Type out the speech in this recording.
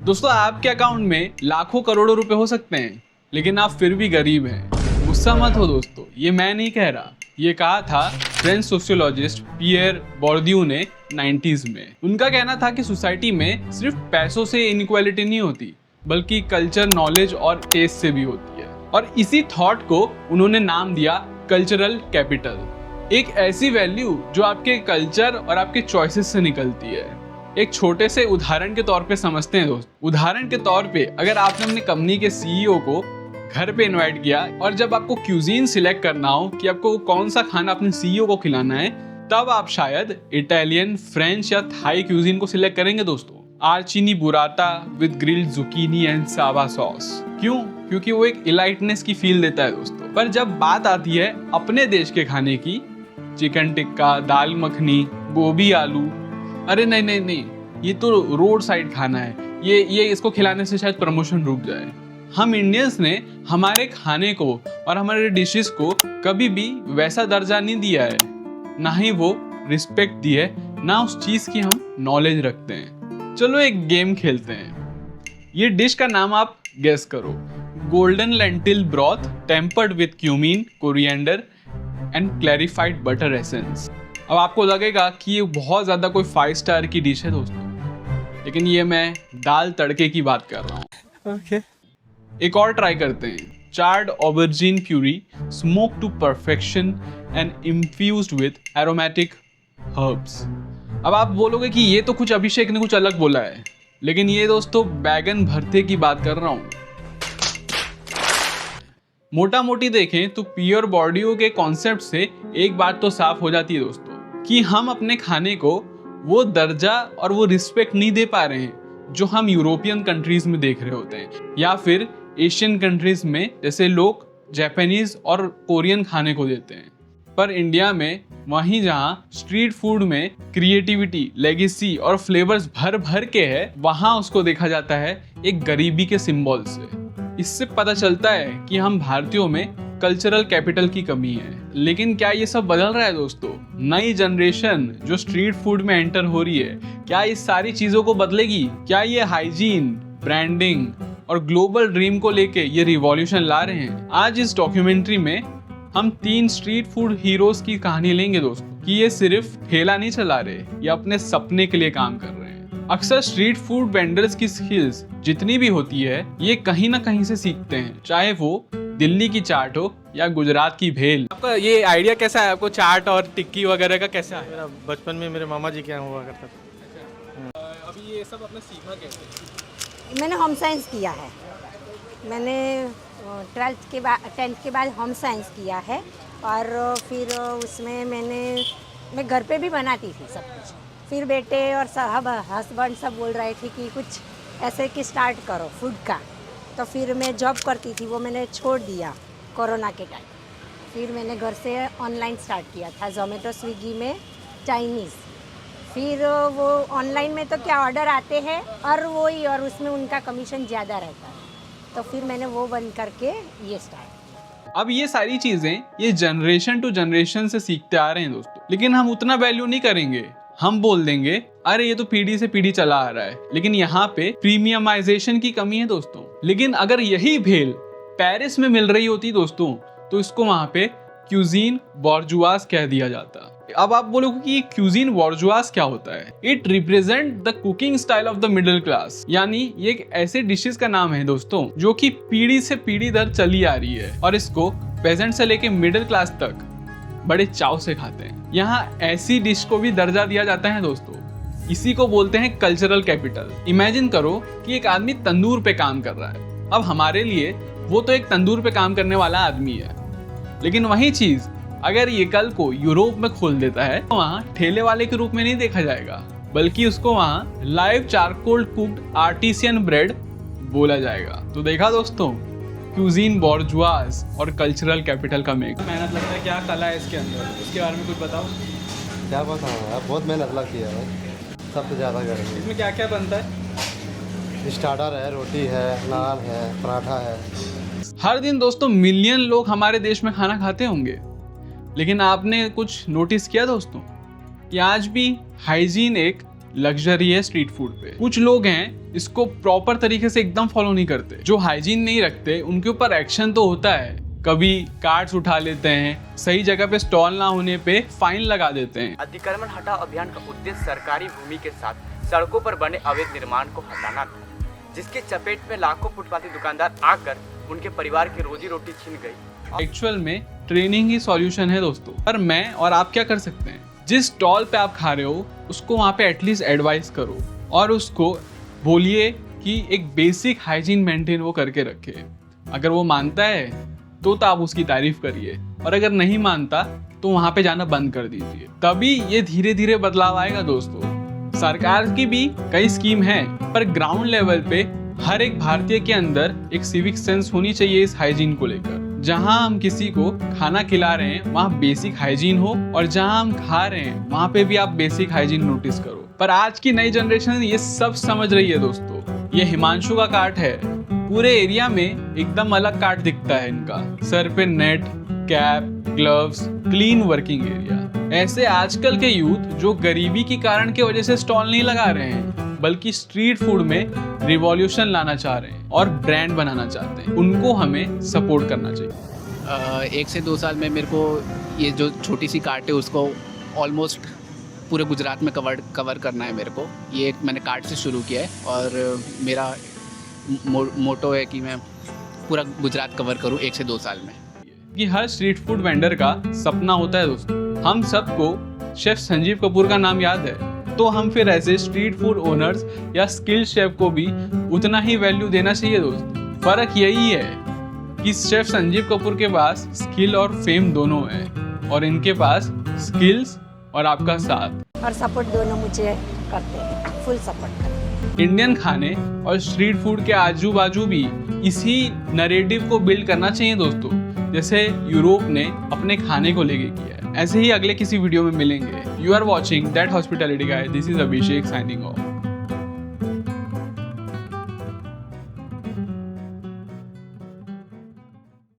दोस्तों, आपके अकाउंट में लाखों करोड़ों रुपए हो सकते हैं, लेकिन आप फिर भी गरीब हैं। गुस्सा मत हो दोस्तों, ये मैं नहीं कह रहा, ये कहा था फ्रेंच सोशियोलॉजिस्ट पियर बोर्दियू ने 90s में। उनका कहना था कि सोसाइटी में सिर्फ पैसों से इनइक्वालिटी नहीं होती, बल्कि कल्चर, नॉलेज और टेस्ट से भी होती है। और इसी थॉट को उन्होंने नाम दिया कल्चरल कैपिटल। एक ऐसी वैल्यू जो आपके कल्चर और आपके चॉइसेस से निकलती है। एक छोटे से उदाहरण के तौर पे समझते हैं दोस्त। उदाहरण के तौर पे अगर आपने अपनी कंपनी के सीईओ को घर पे इनवाइट किया और जब आपको क्यूजीन सिलेक्ट करना हो कि आपको कौन सा खाना अपने सीईओ को खिलाना है, तब आप शायद इटालियन, फ्रेंच या थाई क्यूजीन को सिलेक्ट करेंगे दोस्तों। आर्चिनी बुराटा विद ग्रिल्ड जुकीनी एंड सावा सॉस। क्यों? क्योंकि वो एक इलाइटनेस की फील देता है दोस्तों। पर जब बात आती है अपने देश के खाने की, चिकन टिक्का, दाल मखनी, गोभी आलू, अरे नहीं, ये तो रोड साइड खाना है, ये इसको खिलाने से शायद प्रमोशन रुक जाए। हम इंडियंस ने हमारे खाने को और हमारे डिशेस को कभी भी वैसा दर्जा नहीं दिया है, ना ही वो रिस्पेक्ट दी है, ना उस चीज की हम नॉलेज रखते हैं। चलो एक गेम खेलते हैं। ये डिश का नाम आप गेस करो। Golden lentil broth tempered with cumene, coriander and clarified butter essence. अब आपको लगेगा कि ये बहुत ज़्यादा कोई 5 स्टार की डिश है दोस्तों, लेकिन ये मैं दाल तड़के की बात कर रहा हूँ। Okay. एक और ट्राई करते हैं। Charred aubergine puree, smoke to perfection and infused with aromatic herbs. अब आप बोलोगे कि ये तो कुछ अभिषेक ने कुछ अलग बोला है, लेकिन ये दोस्तों बैगन भरते की बात कर रहा हूँ। मोटा मोटी देखें तो पियर बोर्डियो के कॉन्सेप्ट से एक बात तो साफ हो जाती है दोस्तों, कि हम अपने खाने को वो दर्जा और वो रिस्पेक्ट नहीं दे पा रहे हैं जो हम यूरोपियन कंट्रीज में देख रहे होते हैं, या फिर एशियन कंट्रीज में जैसे लोग जापानीज और कोरियन खाने को देते हैं। पर इंडिया में वहीं जहाँ स्ट्रीट फूड में क्रिएटिविटी, लेगेसी और फ्लेवर्स भर भर के है, वहाँ उसको देखा जाता है एक गरीबी के सिंबल से। इससे पता चलता है कि हम भारतीयों में कल्चरल कैपिटल की कमी है। लेकिन क्या ये सब बदल रहा है दोस्तों? नई जनरेशन जो स्ट्रीट फूड में एंटर हो रही है, क्या इस सारी चीजों को बदलेगी? क्या ये हाइजीन, ब्रांडिंग और ग्लोबल ड्रीम को लेके ये रिवॉल्यूशन ला रहे हैं? आज इस डॉक्यूमेंट्री में हम 3 स्ट्रीट फूड हीरोज की कहानी लेंगे दोस्तों, कि ये सिर्फ ठेला नहीं चला रहे, ये अपने सपने के लिए काम कर रहे हैं। अक्सर स्ट्रीट फूड वेंडर्स की स्किल्स जितनी भी होती है, ये कहीं ना कहीं से सीखते हैं, चाहे वो दिल्ली की चाट हो या गुजरात की भेल। आपका ये आइडिया कैसा है? आपको चाट और टिक्की वगैरह का कैसा है? मेरा बचपन में मेरे मामा जी के यहाँ हुआ करता था। अभी ये सब आपने सीखा कैसे? मैंने होम साइंस किया है। मैंने 10th के बाद होम साइंस किया है, और फिर उसमें मैं घर पे भी बनाती थी सब कुछ। फिर बेटे और सब हस्बैंड सब बोल रहे थे कि कुछ ऐसे कि स्टार्ट करो फूड का। तो फिर मैं जॉब करती थी, वो मैंने छोड़ दिया कोरोना के टाइम। फिर मैंने घर से ऑनलाइन स्टार्ट किया था, जोमेटो, स्विगी में चाइनीज़। फिर वो ऑनलाइन में तो क्या ऑर्डर आते हैं और उसमें उनका कमीशन ज़्यादा रहता है, तो फिर मैंने वो बंद करके ये स्टार्ट। अब ये सारी चीजें ये जनरेशन टू जनरेशन से सीखते आ रहे हैं दोस्तों, लेकिन हम उतना वैल्यू नहीं करेंगे। हम बोल देंगे अरे ये तो पीढ़ी से पीढ़ी चला आ रहा है, लेकिन यहाँ पे प्रीमियमाइजेशन की कमी है दोस्तों। लेकिन अगर यही भेल पेरिस में मिल रही होती दोस्तों, तो इसको वहाँ पे क्यूजीन बॉर्जुआस कह दिया जाता। अब आप बोलोगे कि ये क्यूजीन बॉर्जुआस क्या होता है? It represent the cooking style of the middle class, यानी ये एक ऐसे डिशेस का नाम है दोस्तों जो कि पीढ़ी से पीढ़ी दर चली आ रही है, और इसको पेजेंट से लेके मिडिल क्लास तक बड़े चाव से खाते हैं। यहाँ ऐसी डिश को भी दर्जा दिया जाता है दोस्तों, इसी को बोलते हैं कल्चरल कैपिटल। इमेजिन करो कि एक आदमी तंदूर पे काम कर रहा है। अब हमारे लिए वो तो एक तंदूर पे काम करने वाला आदमी है, लेकिन वही चीज अगर ये कल को यूरोप में खोल देता है, तो वहाँ ठेले वाले के रूप में नहीं देखा जाएगा, बल्कि उसको वहाँ live charcoal cooked artisan bread बोला जाएगा। तो देखा दोस्तों, क्यूजीन बॉर्जुआस और कल्चरल कैपिटल का मेक मेहनत लगता है। क्या कला है इसके अंदर, इसके बारे में कुछ बताओ। क्या बताऊँ यार, बहुत मेहनत लगती है भाई, सबसे ज़्यादा करेंगे। इसमें क्या क्या बनता है? स्टार्टर है, रोटी है, नान है, पराठा है। हर दिन दोस्तों मिलियन लोग हमारे देश में खाना खाते होंगे, लेकिन आपने कुछ नोटिस किया दोस्तों कि आज भी हाइजीन एक लग्जरी है स्ट्रीट फूड पे। कुछ लोग हैं इसको प्रॉपर तरीके से एकदम फॉलो नहीं करते, जो हाइजीन नहीं रखते उनके ऊपर एक्शन तो होता है, कभी कार्ड्स उठा लेते हैं, सही जगह पे स्टॉल ना होने पे फाइन लगा देते हैं। अतिक्रमण हटाओ अभियान का उद्देश्य सरकारी भूमि के साथ सड़कों पर बने अवैध निर्माण को हटाना था, जिसके चपेट में लाखों फुटपाथी दुकानदार आकर उनके परिवार की रोजी रोटी छीन गई। एक्चुअल में ट्रेनिंग ही सॉल्यूशन है दोस्तों, पर मैं और आप क्या कर सकते हैं, जिस स्टॉल पे आप खा रहे हो उसको वहाँ पे एटलीस्ट एडवाइस करो और उसको बोलिए कि एक बेसिक हाइजीन मेंटेन वो करके रखे। अगर वो मानता है तो आप उसकी तारीफ करिए, और अगर नहीं मानता तो वहाँ पे जाना बंद कर दीजिए, तभी ये धीरे धीरे बदलाव आएगा दोस्तों। सरकार की भी कई स्कीम है, पर ग्राउंड लेवल पे हर एक भारतीय के अंदर एक सिविक सेंस होनी चाहिए इस हाइजीन को लेकर। जहां हम किसी को खाना खिला रहे हैं वहां बेसिक हाइजीन हो, और जहां हम खा रहे हैं वहां पे भी आप बेसिक हाइजीन नोटिस करो। पर आज की नई जनरेशन ये सब समझ रही है दोस्तों। ये हिमांशु का कार्ट है, पूरे एरिया में एकदम अलग कार्ट दिखता है इनका, सर पे net, cap, gloves, clean working area. ऐसे आजकल के यूथ जो गरीबी के कारण की वजह से स्टॉल नहीं लगा रहे हैं, बल्कि स्ट्रीट फूड में रिवॉल्यूशन लाना चाह रहे हैं और ब्रांड बनाना चाहते हैं, उनको हमें सपोर्ट करना चाहिए। 1 से 2 साल में मेरे को ये जो छोटी सी कार्ट है उसको ऑलमोस्ट पूरे गुजरात में कवर करना है मेरे को। ये एक मैंने कार्ट से शुरू किया है और मेरा मोटो है कि मैं पूरा गुजरात कवर करूँ 1 से 2 साल में। कि हर स्ट्रीट फूड वेंडर का सपना होता है दोस्तों। हम सबको शेफ संजीव कपूर का नाम याद है, तो हम फिर ऐसे स्ट्रीट फूड ओनर्स या स्किल्ड शेफ को भी उतना ही वैल्यू देना चाहिए दोस्तों। फर्क यही है कि शेफ संजीव कपूर के पास स्किल और फेम दोनों है, और इनके पास स्किल्स और आपका साथ और सपोर्ट दोनों मुझे करते हैं, फुल सपोर्ट करते हैं। इंडियन खाने और स्ट्रीट फूड के आजू बाजू भी इसी नरेटिव को बिल्ड करना चाहिए दोस्तों, जैसे यूरोप ने अपने खाने को लेके किया है। ऐसे ही अगले किसी वीडियो में मिलेंगे। You are watching that hospitality guide, this is Abhishek signing of.